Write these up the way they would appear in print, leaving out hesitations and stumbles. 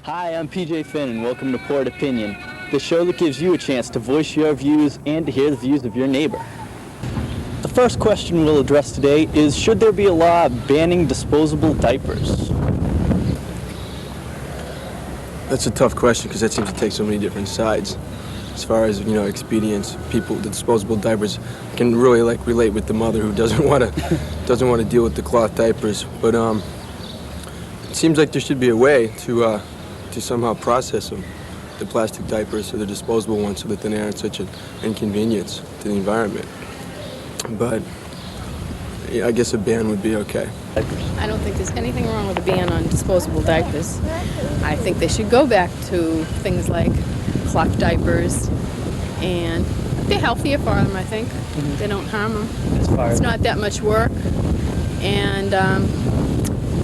Hi, I'm PJ Finn and welcome to Port Opinion, the show that gives you a chance to voice your views and to hear the views of your neighbor. The first question we'll address today is, should there be a law banning disposable diapers? That's a tough question because that seems to take so many different sides. As far as, expedience, people, the disposable diapers can really relate with the mother who doesn't want to deal with the cloth diapers. But it seems like there should be a way to somehow process them, the plastic diapers or the disposable ones, so that they aren't such an inconvenience to the environment. But I guess a ban would be okay. I don't think there's anything wrong with a ban on disposable diapers. I think they should go back to things like cloth diapers, and they're healthier for them, I think. They don't harm them. It's not that much work, and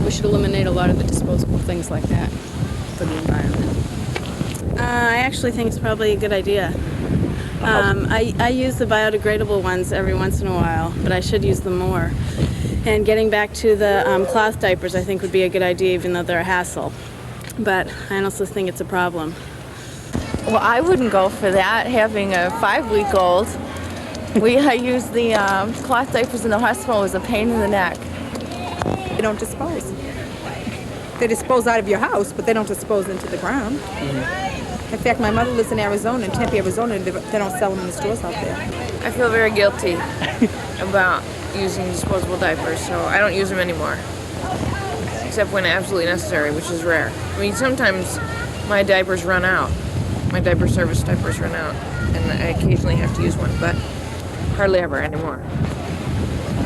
we should eliminate a lot of the disposable things like that for the environment. I actually think it's probably a good idea. I use the biodegradable ones every once in a while, but I should use them more. And getting back to the cloth diapers, I think would be a good idea, even though they're a hassle. But I also think it's a problem. Well, I wouldn't go for that, having a 5-week-old. I use the cloth diapers in the hospital. It was a pain in the neck. They don't dispose. They dispose out of your house, but they don't dispose into the ground. In fact, my mother lives in Arizona, in Tempe, Arizona, and they don't sell them in the stores out there. I feel very guilty about using disposable diapers, so I don't use them anymore. Except when absolutely necessary, which is rare. I mean, sometimes my diapers run out. My diaper service diapers run out, and I occasionally have to use one, but hardly ever anymore.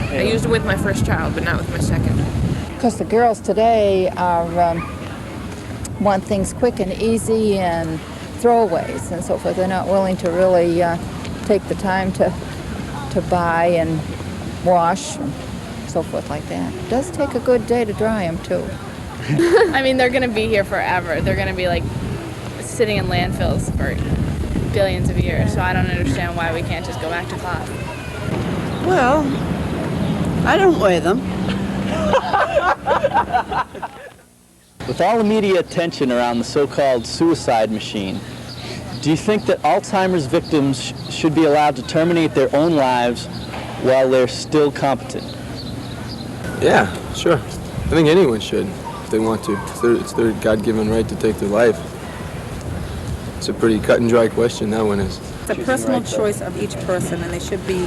I used it with my first child, but not with my second. Because the girls today want things quick and easy and throwaways and so forth. They're not willing to really take the time to buy and wash and so forth like that. It does take a good day to dry them too. I mean, they're going to be here forever. They're going to be like sitting in landfills for billions of years, so I don't understand why we can't just go back to cloth. Well, I don't wear them. With all the media attention around the so-called suicide machine, do you think that Alzheimer's victims should be allowed to terminate their own lives while they're still competent? Yeah, sure. I think anyone should, if they want to. It's their God-given right to take their life. It's a pretty cut and dry question, that one is. It's a personal choice of each person, and they should be,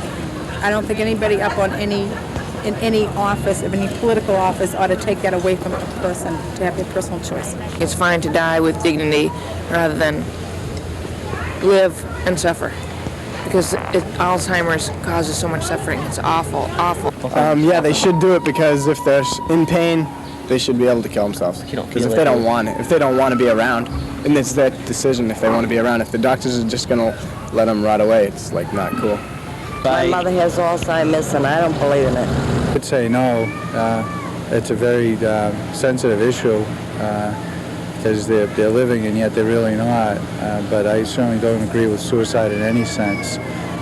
I don't think anybody up on in any office, of any political office, ought to take that away from a person, to have their personal choice. It's fine to die with dignity rather than live and suffer, because Alzheimer's causes so much suffering. It's awful, awful. Yeah, they should do it because if they're in pain, they should be able to kill themselves. Because if they don't want it, if they don't want to be around, and it's their decision if they want to be around. If the doctors are just going to let them rot away, it's like not cool. My mother has Alzheimer's, and I don't believe in it. I would say no. It's a very sensitive issue because they're living and yet they're really not. But I certainly don't agree with suicide in any sense.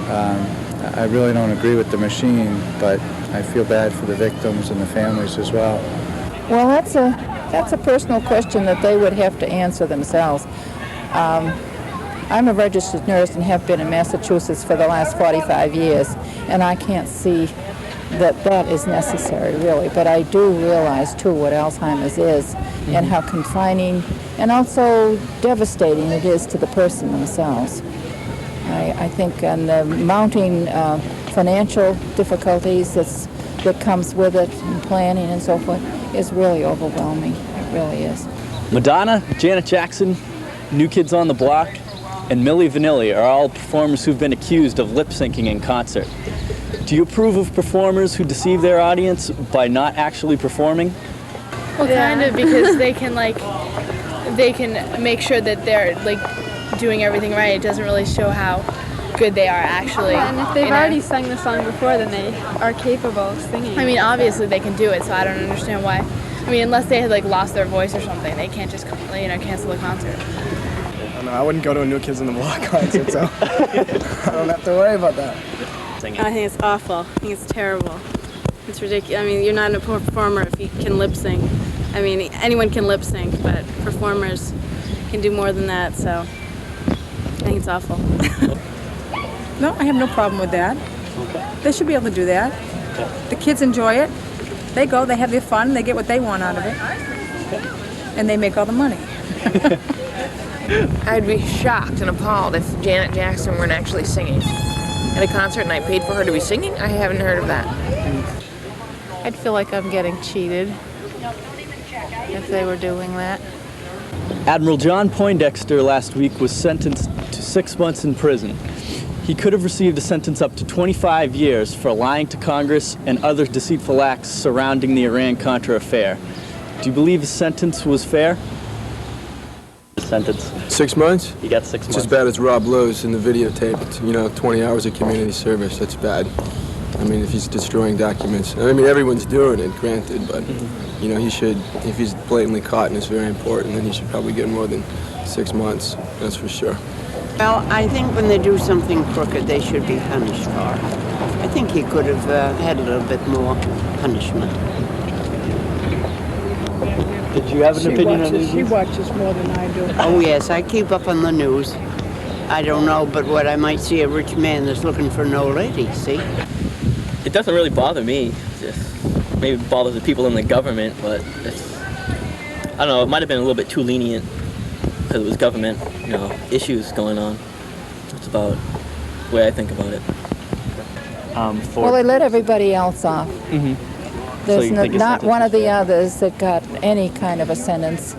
I really don't agree with the machine, but I feel bad for the victims and the families as well. Well, that's a personal question that they would have to answer themselves. I'm a registered nurse and have been in Massachusetts for the last 45 years, and I can't see that is necessary, really. But I do realize, too, what Alzheimer's is and how confining and also devastating it is to the person themselves. I think and the mounting financial difficulties that comes with it and planning and so forth is really overwhelming. It really is. Madonna, Janet Jackson, New Kids on the Block, and Milli Vanilli are all performers who've been accused of lip-syncing in concert. Do you approve of performers who deceive their audience by not actually performing? Well, kind of, because they can make sure that they're doing everything right. It doesn't really show how good they are actually. And if they've already sung the song before, then they are capable of singing. I mean, obviously they can do it, so I don't understand why. I mean, unless they had lost their voice or something, they can't just cancel the concert. I don't know, I wouldn't go to a New Kids on the Block concert, so I don't have to worry about that. I think it's awful. I think it's terrible. It's ridiculous. I mean, you're not a performer if you can lip sync. I mean, anyone can lip sync, but performers can do more than that, so I think it's awful. No, I have no problem with that. Okay. They should be able to do that. Okay. The kids enjoy it. They go, they have their fun, they get what they want out of it. And they make all the money. I'd be shocked and appalled if Janet Jackson weren't actually singing at a concert and I paid for her to be singing. I haven't heard of that. I'd feel like I'm getting cheated if they were doing that. Admiral John Poindexter last week was sentenced to 6 months in prison. He could have received a sentence up to 25 years for lying to Congress and other deceitful acts surrounding the Iran-Contra affair. Do you believe his sentence was fair? Sentence. 6 months? He got 6 months. It's as bad as Rob Lowe's in the videotape. You know, 20 hours of community service. That's bad. I mean, if he's destroying documents. I mean, everyone's doing it, granted, but, you know, he should, if he's blatantly caught and it's very important, then he should probably get more than 6 months. That's for sure. Well, I think when they do something crooked, they should be punished for it. I think he could have had a little bit more punishment. Did you have an opinion on this? She watches more than I do. Oh, yes, I keep up on the news. I don't know, but what I might see a rich man that's looking for an old lady, see? It doesn't really bother me. It's just maybe it bothers the people in the government, but it's, I don't know, it might have been a little bit too lenient because it was government, you know, issues going on. That's about the way I think about it. Well, they let everybody else off. There's not one of the others that got any kind of a sentence.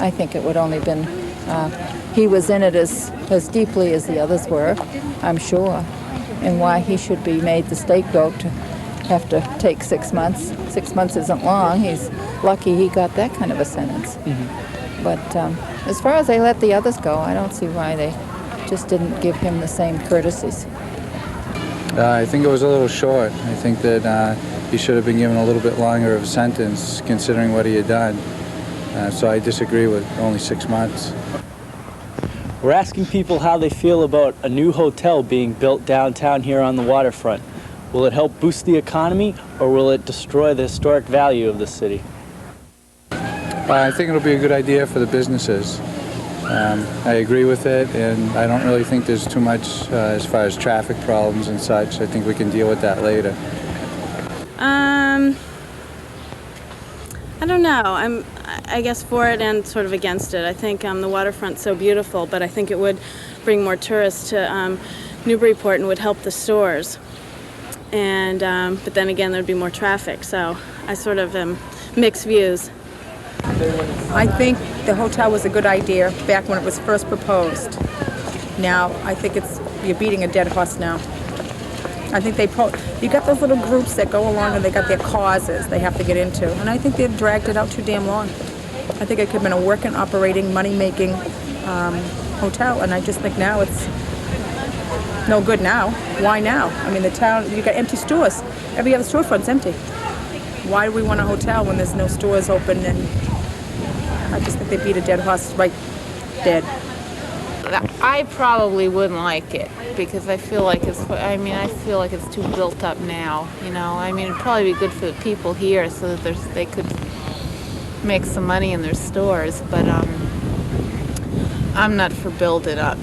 I think it would only been, he was in it as deeply as the others were, I'm sure. And why he should be made the scapegoat to have to take 6 months. 6 months isn't long. He's lucky he got that kind of a sentence. But as far as they let the others go, I don't see why they just didn't give him the same courtesies. I think it was a little short. I think that he should have been given a little bit longer of a sentence considering what he had done. So I disagree with only 6 months. We're asking people how they feel about a new hotel being built downtown here on the waterfront. Will it help boost the economy, or will it destroy the historic value of the city? I think it'll be a good idea for the businesses. I agree with it, and I don't really think there's too much as far as traffic problems and such. I think we can deal with that later. I don't know. I guess for it and sort of against it. I think the waterfront's so beautiful, but I think it would bring more tourists to Newburyport and would help the stores. And but then again, there'd be more traffic. So I sort of mixed views. I think the hotel was a good idea back when it was first proposed. Now, I think you're beating a dead horse now. I think you got those little groups that go along and they got their causes they have to get into, and I think they've dragged it out too damn long. I think it could have been a working, operating, money-making hotel, and I just think now it's no good now. Why now? I mean, the town, you got empty stores. Every other storefront's empty. Why do we want a hotel when there's no stores open? And I just think they beat a dead horse right dead. I probably wouldn't like it because I feel like it's too built up now, you know. I mean, it'd probably be good for the people here so that they could make some money in their stores, but I'm not for building up.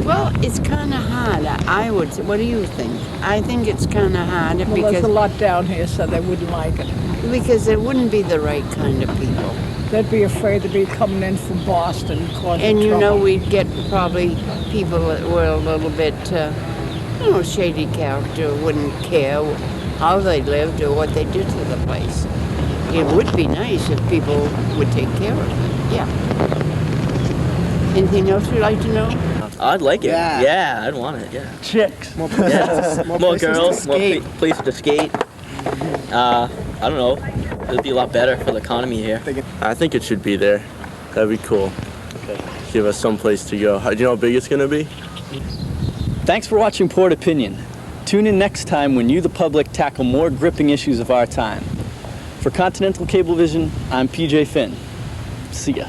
Well, it's kind of hard, I would say. What do you think? I think it's kind of hard Well, because... there's a lot down here, so they wouldn't like it. Because it wouldn't be the right kind of people. They'd be afraid to be coming in from Boston causing And you trouble. know, we'd get probably people that were a little bit, shady character, wouldn't care how they lived or what they did to the place. It would be nice if people would take care of it, yeah. Anything else you'd like to know? I'd like it. Yeah. Yeah, I'd want it. Yeah. Chicks. More girls. More places to skate. I don't know. It'd be a lot better for the economy here. I think it should be there. That'd be cool. Okay. Give us some place to go. Do you know how big it's going to be? Thanks for watching Port Opinion. Tune in next time when you, the public, tackle more gripping issues of our time. For Continental Cablevision, I'm PJ Finn. See ya.